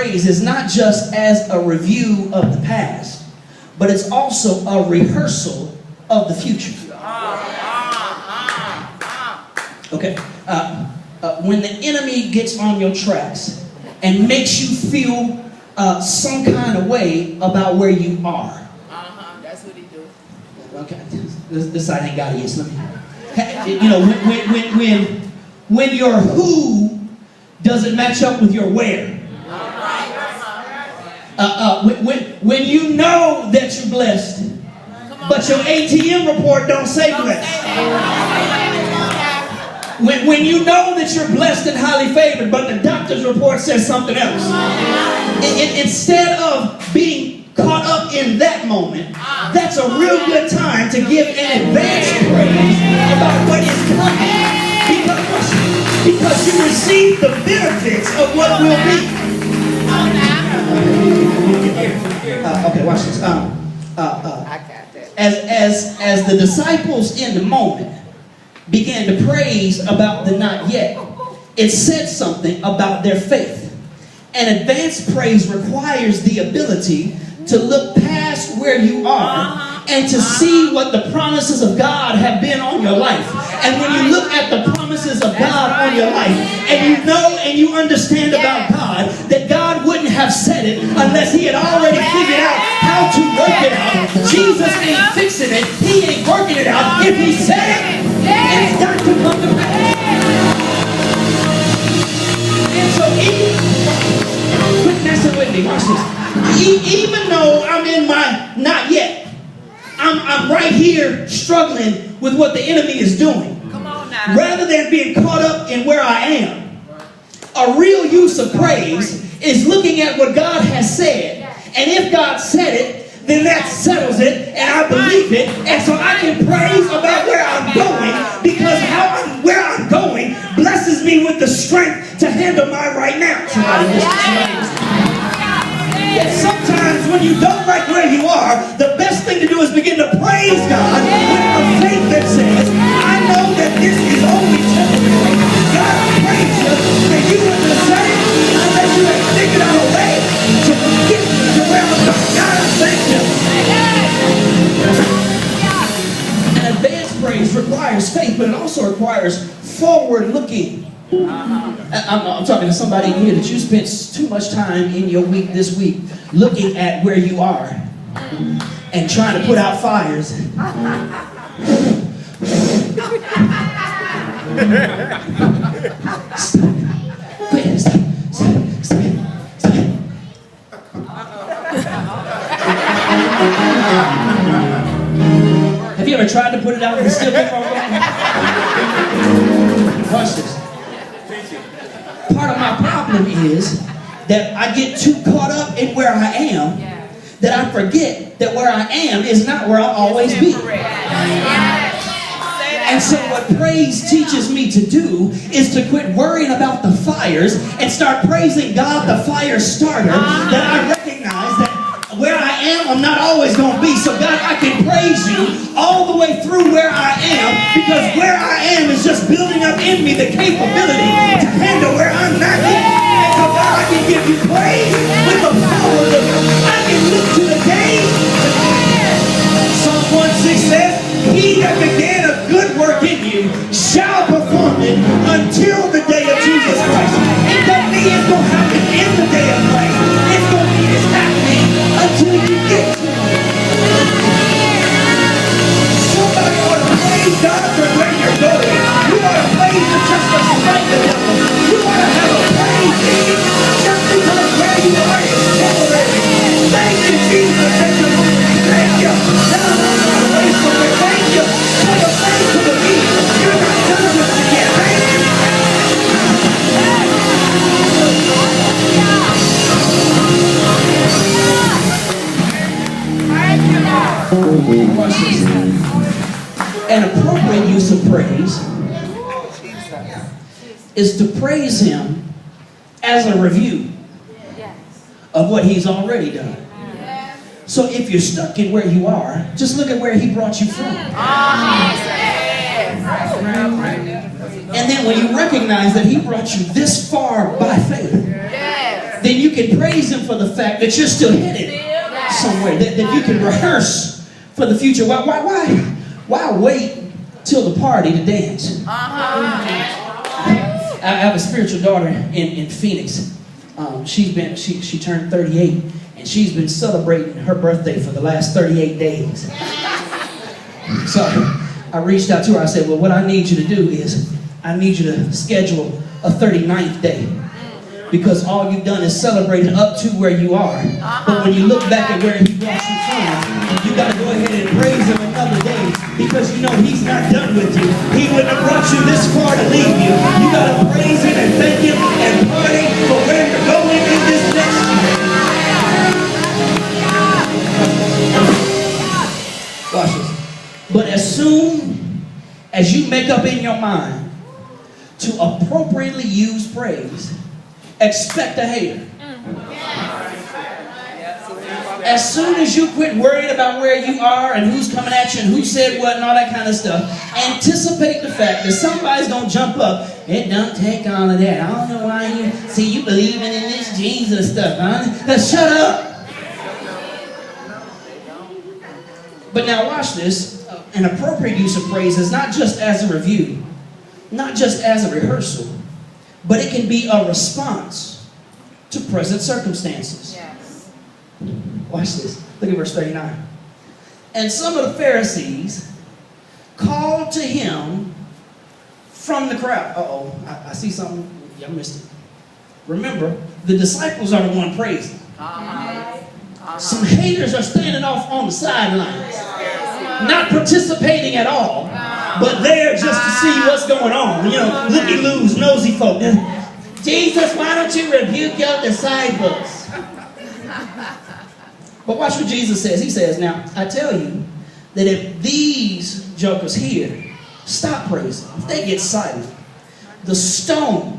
praise is not just as a review of the past, but it's also a rehearsal of the future. Okay. When the enemy gets on your tracks and makes you feel some kind of way about where you are. That's what he do. Okay. This side ain't got it yet. So let me. You know, when your who doesn't match up with your where. When you know that you're blessed, but your ATM report don't say blessed. When you know that you're blessed and highly favored, but the doctor's report says something else. Instead of being caught up in that moment, that's a real good time to give an advance praise about what is coming. Because you receive the benefits of what will be. Okay, watch this. As the disciples in the moment began to praise about the not yet, it said something about their faith. An advanced praise requires the ability to look past where you are and to see what the promises of God have been on your life. And when you look at the promises of God on your life, and you know and you understand about God, that God wouldn't have said it unless he had already figured out how to work it out. Jesus ain't fixing it. He ain't working it out. If he said it, it's got to come to pass. And so quit messing with me. Watch this. Even though I'm in my not yet, I'm right here struggling with what the enemy is doing. Come on now. Rather than being caught up in where I am, a real use of praise is looking at what God has said. And if God said it, then that settles it, and I believe it. And so I can praise about where I'm going, because where I'm going blesses me with the strength to handle my right now. And sometimes when you don't like where you are, the best thing to do is begin to praise God with a faith that says, I know that this is only temporary. God, I praise you that you wouldn't have said it unless you had figured out a way to get to where I'm going. God, I thank you. An advanced praise requires faith, but it also requires forward-looking. I'm talking to somebody in here that you spent too much time in your week this week looking at where you are and trying to put out fires. Stop. Have you ever tried to put it out and still keep on going? Watch this. Part of my problem is that I get too caught up in where I am that I forget that where I am is not where I'll always be. And so what praise teaches me to do is to quit worrying about the fires and start praising God, the fire starter, that I recognize that where I am, I'm not always going to be. So God, I can praise you all the way through where I am, because where I am is just building up in me the capability to handle where I'm not yet. And so God, I can give you praise with the power of I can look to the day. Psalm 1:6 says, he that began a good work in you shall perform it until the day of Jesus Christ. It don't mean it's going to happen in the day of Christ. It's going to mean it's happening until you get to it. Somebody ought to praise God for where you're going. You ought to praise Him just despite the devil. You ought to have a praise in you just because where you are is temporary. Thank you, Jesus. Thank you. Now I'm not away from it. Thank you for the faith of the people. You're not done with me yet. Thank you. An appropriate use of praise is to praise Him as a review of what He's already done. So if you're stuck in where you are, just look at where He brought you from. And then when you recognize that He brought you this far by faith, then you can praise him for the fact that you're still headed somewhere, that you can rehearse for the future. Why wait till the party to dance? I have a spiritual daughter in Phoenix. She turned 38, and she's been celebrating her birthday for the last 38 days. So I reached out to her. I said, well, what I need you to do is I need you to schedule a 39th day, because all you've done is celebrated up to where you are. But when you look back at where he brought you from, you got to go ahead and praise him another day, because you know he's not done with you. He wouldn't have brought you this far to leave you. You got to praise him and thank him and party for where you're going in this next year. Watch this. But as soon as you make up in your mind to appropriately use praise, expect a hater. As soon as you quit worrying about where you are and who's coming at you and who said what and all that kind of stuff, anticipate the fact that somebody's going to jump up. It don't take all of that. I don't know why you see you believing in this Jesus stuff, huh? Now shut up. But now watch this. An appropriate use of praise is not just as a review, not just as a rehearsal, but it can be a response to present circumstances. Yes. Watch this. Look at verse 39. And some of the Pharisees called to him from the crowd. I see something. Y'all missed it. Remember, the disciples are the one praising. Some haters are standing off on the sidelines, not participating at all, but there just to see what's going on. You know, looky-loos, nosy folk. Jesus, why don't you rebuke your disciples? But watch what Jesus says. He says, now, I tell you that if these jokers here stop praising, if they get silent, the stone